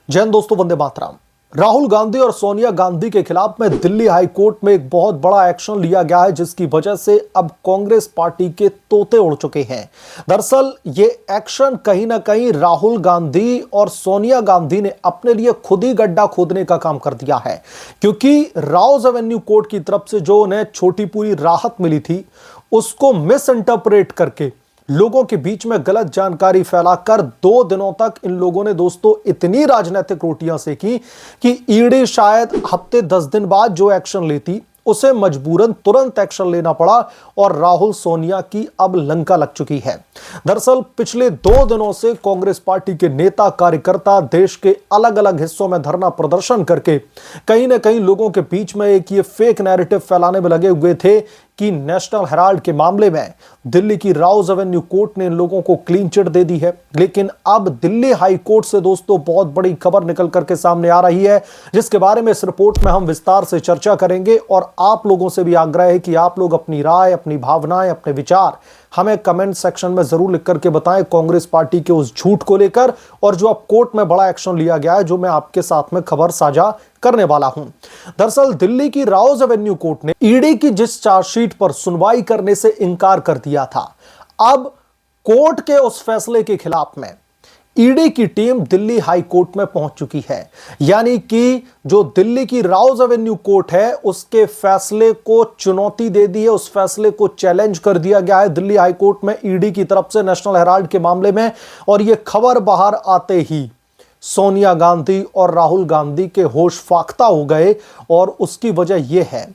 जय हिंद दोस्तों, वंदे मातरम। राहुल गांधी और सोनिया गांधी के खिलाफ में दिल्ली हाई कोर्ट में एक बहुत बड़ा एक्शन लिया गया है, जिसकी वजह से अब कांग्रेस पार्टी के तोते उड़ चुके हैं। दरअसल ये एक्शन कहीं ना कहीं राहुल गांधी और सोनिया गांधी ने अपने लिए खुद ही गड्ढा खोदने का काम कर दिया है, क्योंकि राउज एवेन्यू कोर्ट की तरफ से जो उन्हें छोटी पूरी राहत मिली थी, उसको मिस इंटरप्रेट करके लोगों के बीच में गलत जानकारी फैलाकर 2 दिनों तक इन लोगों ने दोस्तों इतनी राजनीतिक रोटियां सेकी कि ईडी शायद हफ्ते 10 दिन बाद जो एक्शन लेती, उसे मजबूरन तुरंत एक्शन लेना पड़ा और राहुल सोनिया की अब लंका लग चुकी है। दरअसल पिछले 2 दिनों से कांग्रेस पार्टी के नेता कार्यकर्ता देश के अलग अलग हिस्सों में धरना प्रदर्शन करके कहीं ना कहीं लोगों के बीच में एक ये फेक नैरेटिव फैलाने में लगे हुए थे कि नेशनल हेराल्ड के मामले में दिल्ली की राउज एवेन्यू कोर्ट ने इन लोगों को क्लीन चिट दे दी है। लेकिन अब दिल्ली हाई कोर्ट से दोस्तों बहुत बड़ी खबर निकल करके सामने आ रही है, जिसके बारे में इस रिपोर्ट में हम विस्तार से चर्चा करेंगे। और आप लोगों से भी आग्रह है कि आप लोग अपनी राय, अपनी भावनाएं, अपने विचार हमें कमेंट सेक्शन में जरूर लिख करके बताएं कांग्रेस पार्टी के उस झूठ को लेकर, और जो अब कोर्ट में बड़ा एक्शन लिया गया है, जो मैं आपके साथ में खबर साझा करने वाला हूं। दरअसल दिल्ली की राउज एवेन्यू कोर्ट ने ईडी की जिस चार्जशीट पर सुनवाई करने से इनकार कर दिया था, अब कोर्ट के उस फैसले के खिलाफ में ईडी की टीम दिल्ली हाई कोर्ट में पहुंच चुकी है। यानी कि जो दिल्ली की राउज एवेन्यू कोर्ट है, उसके फैसले को चुनौती दे दी है, उस फैसले को चैलेंज कर दिया गया है दिल्ली हाई कोर्ट में ईडी की तरफ से नेशनल हेराल्ड के मामले में। और यह खबर बाहर आते ही सोनिया गांधी और राहुल गांधी के होश फाख्ता हो गए, और उसकी वजह यह है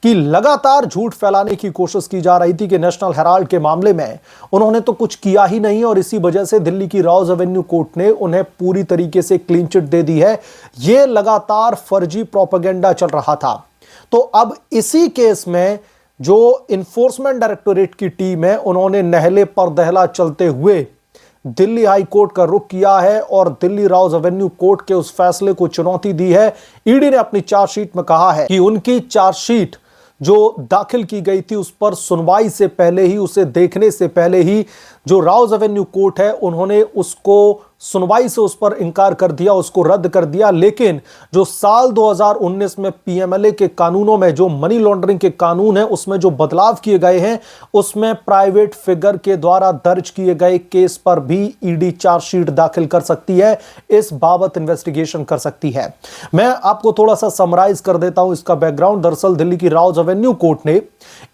कि लगातार झूठ फैलाने की कोशिश की जा रही थी कि नेशनल हेराल्ड के मामले में उन्होंने तो कुछ किया ही नहीं, और इसी वजह से दिल्ली की राउज एवेन्यू कोर्ट ने उन्हें पूरी तरीके से क्लीन चिट दे दी है। यह लगातार फर्जी प्रोपेगेंडा चल रहा था। तो अब इसी केस में जो इन्फोर्समेंट डायरेक्टोरेट की टीम है, उन्होंने नहले पर दहला चलते हुए दिल्ली हाई कोर्ट का रुख किया है और दिल्ली राउज एवेन्यू कोर्ट के उस फैसले को चुनौती दी है। ईडी ने अपनी चार्जशीट में कहा है कि उनकी चार्जशीट जो दाखिल की गई थी, उस पर सुनवाई से पहले ही, उसे देखने से पहले ही जो राउज एवेन्यू कोर्ट है, उन्होंने उसको सुनवाई से उस पर इंकार कर दिया, उसको रद्द कर दिया। लेकिन जो साल 2019 में पीएमएलए के कानूनों में जो मनी लॉन्ड्रिंग के कानून है, उसमें जो बदलाव किए गए हैं, उसमें प्राइवेट फिगर के द्वारा दर्ज किए गए केस पर भी ईडी चार्जशीट दाखिल कर सकती है, इस बाबत इन्वेस्टिगेशन कर सकती है। मैं आपको थोड़ा सा समराइज कर देता हूं इसका बैकग्राउंड। दरअसल दिल्ली की राउज एवेन्यू कोर्ट ने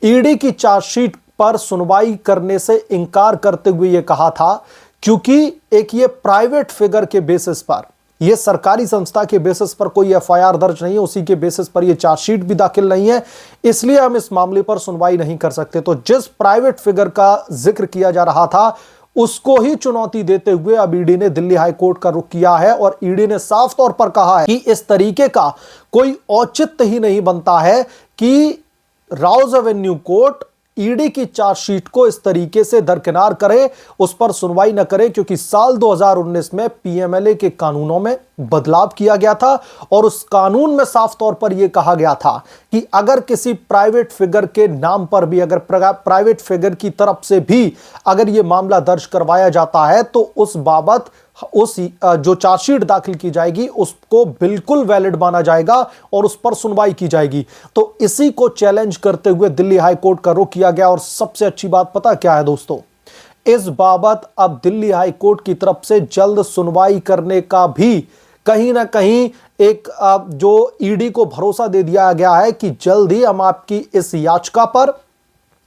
ईडी की चार्जशीट पर सुनवाई करने से इंकार करते हुए यह कहा था, क्योंकि एक ये प्राइवेट फिगर के बेसिस पर, ये सरकारी संस्था के बेसिस पर कोई एफआईआर दर्ज नहीं है, उसी के बेसिस पर ये चार्जशीट भी दाखिल नहीं है, इसलिए हम इस मामले पर सुनवाई नहीं कर सकते। तो जिस प्राइवेट फिगर का जिक्र किया जा रहा था, उसको ही चुनौती देते हुए अब ईडी ने दिल्ली हाई कोर्ट का रुख किया है, और ईडी ने साफ तौर पर कहा है कि इस तरीके का कोई औचित्य ही नहीं बनता है कि राउज एवेन्यू कोर्ट ईडी की चार्जशीट को इस तरीके से दरकिनार करे, उस पर सुनवाई न करे, क्योंकि साल 2019 में पीएमएलए के कानूनों में बदलाव किया गया था, और उस कानून में साफ तौर पर यह कहा गया था कि अगर किसी प्राइवेट फिगर के नाम पर भी, अगर प्राइवेट फिगर की तरफ से भी अगर यह मामला दर्ज करवाया जाता है, तो उस बाबत उस जो चार्जशीट दाखिल की जाएगी उसको बिल्कुल वैलिड माना जाएगा और उस पर सुनवाई की जाएगी। तो इसी को चैलेंज करते हुए दिल्ली हाई कोर्ट का रुख किया गया। और सबसे अच्छी बात पता क्या है दोस्तों, इस बाबत अब दिल्ली हाई कोर्ट की तरफ से जल्द सुनवाई करने का भी कहीं ना कहीं एक जो ईडी को भरोसा दे दिया गया है कि जल्द ही हम आपकी इस याचिका पर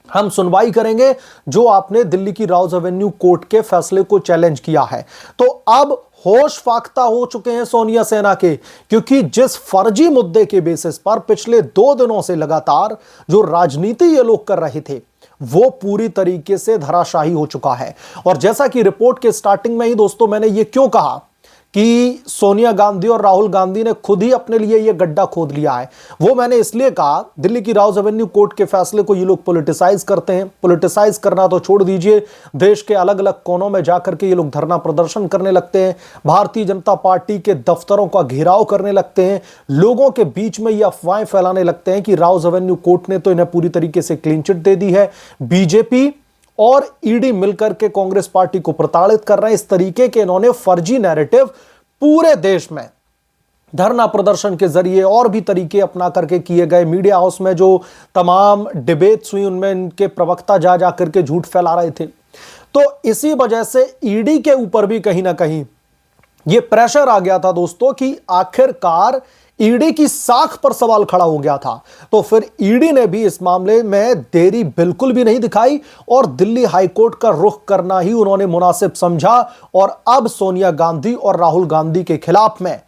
हम सुनवाई करेंगे, जो आपने दिल्ली की राउज एवेन्यू कोर्ट के फैसले को चैलेंज किया है। तो अब होश फाख्ता हो चुके हैं सोनिया सेना के, क्योंकि जिस फर्जी मुद्दे के बेसिस पर पिछले 2 दिनों से लगातार जो राजनीति ये लोग कर रहे थे, वो पूरी तरीके से धराशायी हो चुका है। और जैसा कि रिपोर्ट के स्टार्टिंग में ही दोस्तों मैंने ये क्यों कहा कि सोनिया गांधी और राहुल गांधी ने खुद ही अपने लिए यह गड्ढा खोद लिया है, वो मैंने इसलिए कहा, दिल्ली की राउज एवेन्यू कोर्ट के फैसले को ये लोग पॉलिटिसाइज करते हैं। पॉलिटिसाइज करना तो छोड़ दीजिए, देश के अलग अलग कोनों में जाकर के ये लोग धरना प्रदर्शन करने लगते हैं, भारतीय जनता पार्टी के दफ्तरों का घेराव करने लगते हैं, लोगों के बीच में ये अफवाहें फैलाने लगते हैं कि राउज एवेन्यू कोर्ट ने तो इन्हें पूरी तरीके से क्लीन चिट दे दी है, बीजेपी और ईडी मिलकर के कांग्रेस पार्टी को प्रताड़ित कर रहे हैं। इस तरीके के इन्होंने फर्जी नैरेटिव पूरे देश में धरना प्रदर्शन के जरिए और भी तरीके अपना करके किए गए। मीडिया हाउस में जो तमाम डिबेट्स हुई उनमें इनके प्रवक्ता जा जा करके झूठ फैला रहे थे। तो इसी वजह से ईडी के ऊपर भी कहीं ना कहीं यह प्रेशर आ गया था दोस्तों कि आखिरकार ईडी की साख पर सवाल खड़ा हो गया था। तो फिर ईडी ने भी इस मामले में देरी बिल्कुल भी नहीं दिखाई और दिल्ली हाईकोर्ट का रुख करना ही उन्होंने मुनासिब समझा। और अब सोनिया गांधी और राहुल गांधी के खिलाफ में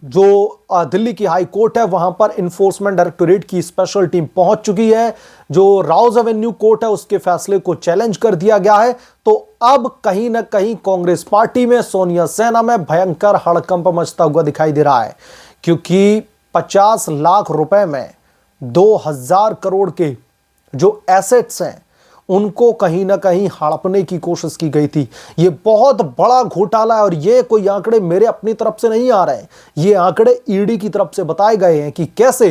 जो दिल्ली की हाई कोर्ट है वहां पर इन्फोर्समेंट डायरेक्टोरेट की स्पेशल टीम पहुंच चुकी है। जो राउज एवेन्यू कोर्ट है उसके फैसले को चैलेंज कर दिया गया है। तो अब कहीं ना कहीं कांग्रेस पार्टी में, सोनिया सेना में भयंकर हड़कंप मचता हुआ दिखाई दे रहा है, क्योंकि 50 लाख रुपए में 2000 करोड़ के जो एसेट्स हैं उनको कहीं ना कहीं हड़पने की कोशिश की गई थी। यह बहुत बड़ा घोटाला है और ये कोई आंकड़े मेरे अपनी तरफ से नहीं आ रहे हैं, ये आंकड़े ईडी की तरफ से बताए गए हैं कि कैसे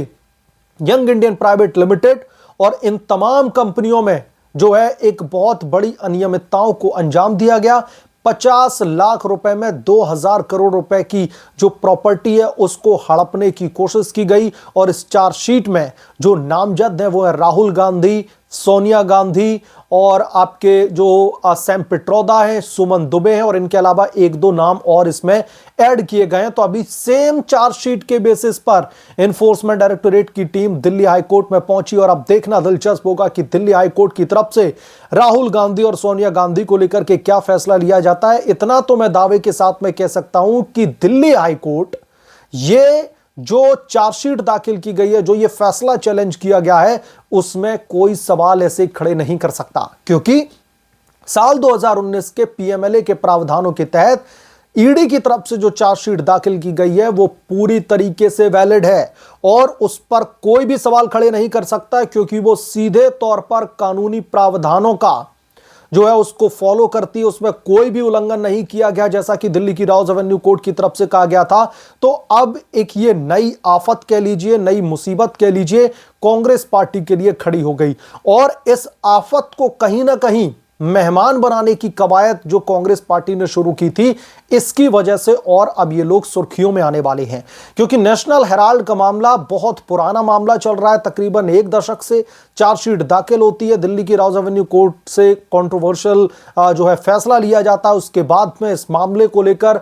यंग इंडियन प्राइवेट लिमिटेड और इन तमाम कंपनियों में जो है एक बहुत बड़ी अनियमितताओं को अंजाम दिया गया। 50 लाख रुपए में 2000 करोड़ रुपए की जो प्रॉपर्टी है उसको हड़पने की कोशिश की गई। और इस चार्जशीट में जो नामजद है वो है राहुल गांधी, सोनिया गांधी और आपके जो सैम पिट्रोदा है, सुमन दुबे हैं और इनके अलावा एक दो नाम और इसमें ऐड किए गए हैं। तो अभी सेम चार्जशीट के बेसिस पर इन्फोर्समेंट डायरेक्टोरेट की टीम दिल्ली हाईकोर्ट में पहुंची और अब देखना दिलचस्प होगा कि दिल्ली हाईकोर्ट की तरफ से राहुल गांधी और सोनिया गांधी को लेकर के क्या फैसला लिया जाता है। इतना तो मैं दावे के साथ में कह सकता हूं कि दिल्ली हाईकोर्ट ये जो चार्जशीट दाखिल की गई है, जो ये फैसला चैलेंज किया गया है, उसमें कोई सवाल ऐसे खड़े नहीं कर सकता, क्योंकि साल 2019 के पीएमएलए के प्रावधानों के तहत ईडी की तरफ से जो चार्जशीट दाखिल की गई है वो पूरी तरीके से वैलिड है और उस पर कोई भी सवाल खड़े नहीं कर सकता, क्योंकि वो सीधे तौर पर कानूनी प्रावधानों का जो है उसको फॉलो करती है, उसमें कोई भी उल्लंघन नहीं किया गया, जैसा कि दिल्ली की राउज एवेन्यू कोर्ट की तरफ से कहा गया था। तो अब एक ये नई आफत कह लीजिए, नई मुसीबत कह लीजिए, कांग्रेस पार्टी के लिए खड़ी हो गई और इस आफत को कहीं ना कहीं मेहमान बनाने की कवायद जो कांग्रेस पार्टी ने शुरू की थी, इसकी वजह से और अब ये लोग सुर्खियों में आने वाले हैं, क्योंकि नेशनल हेराल्ड का मामला बहुत पुराना मामला चल रहा है। तकरीबन 1 दशक से चार्जशीट दाखिल होती है, दिल्ली की राउज एवेन्यू कोर्ट से कंट्रोवर्शियल जो है फैसला लिया जाता है, उसके बाद में इस मामले को लेकर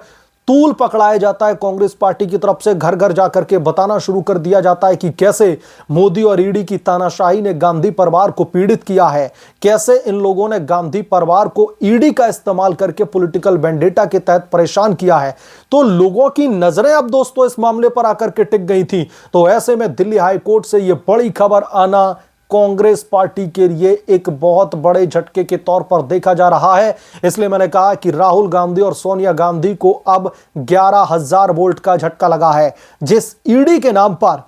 तूल पकड़ाया जाता है। कांग्रेस पार्टी की तरफ से घर घर जाकर के बताना शुरू कर दिया जाता है कि कैसे मोदी और ईडी की तानाशाही ने गांधी परिवार को पीड़ित किया है, कैसे इन लोगों ने गांधी परिवार को ईडी का इस्तेमाल करके पॉलिटिकल वेंडेटा के तहत परेशान किया है। तो लोगों की नजरें अब दोस्तों इस मामले पर आकर के टिक गई थी। तो ऐसे में दिल्ली हाई कोर्ट से यह बड़ी खबर आना कांग्रेस पार्टी के लिए एक बहुत बड़े झटके के तौर पर देखा जा रहा है। इसलिए मैंने कहा कि राहुल गांधी और सोनिया गांधी को अब 11,000 वोल्ट का झटका लगा है। जिस ईडी के नाम पर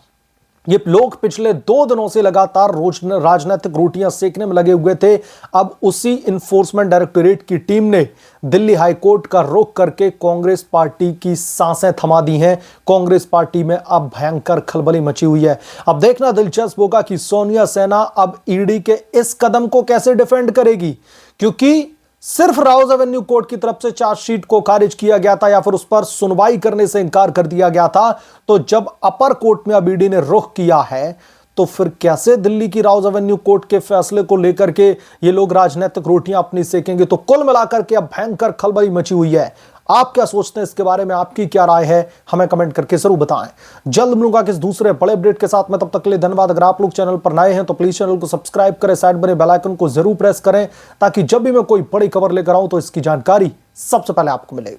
ये लोग पिछले 2 दिनों से लगातार राजनीतिक रोटियां सेकने में लगे हुए थे, अब उसी इन्फोर्समेंट डायरेक्टोरेट की टीम ने दिल्ली हाईकोर्ट का रुख करके कांग्रेस पार्टी की सांसें थमा दी हैं। कांग्रेस पार्टी में अब भयंकर खलबली मची हुई है। अब देखना दिलचस्प होगा कि सोनिया सेना अब ईडी के इस कदम को कैसे डिफेंड करेगी, क्योंकि सिर्फ राउज एवेन्यू कोर्ट की तरफ से चार्जशीट को खारिज किया गया था या फिर उस पर सुनवाई करने से इनकार कर दिया गया था। तो जब अपर कोर्ट में अब ईडी ने रुख किया है, तो फिर कैसे दिल्ली की राउज एवेन्यू कोर्ट के फैसले को लेकर के ये लोग राजनीतिक रोटियां अपनी सेकेंगे। तो कुल मिलाकर के अब भयंकर खलबली मची हुई है। आप क्या सोचते हैं इसके बारे में, आपकी क्या राय है, हमें कमेंट करके जरूर बताएं। जल्द मिलूंगा किस दूसरे बड़े अपडेट के साथ में, तब तक के लिए धन्यवाद। अगर आप लोग चैनल पर नए हैं तो प्लीज चैनल को सब्सक्राइब करें, साइड बने बेल आइकन को जरूर प्रेस करें, ताकि जब भी मैं कोई बड़ी खबर लेकर आऊं तो इसकी जानकारी सबसे पहले आपको मिले।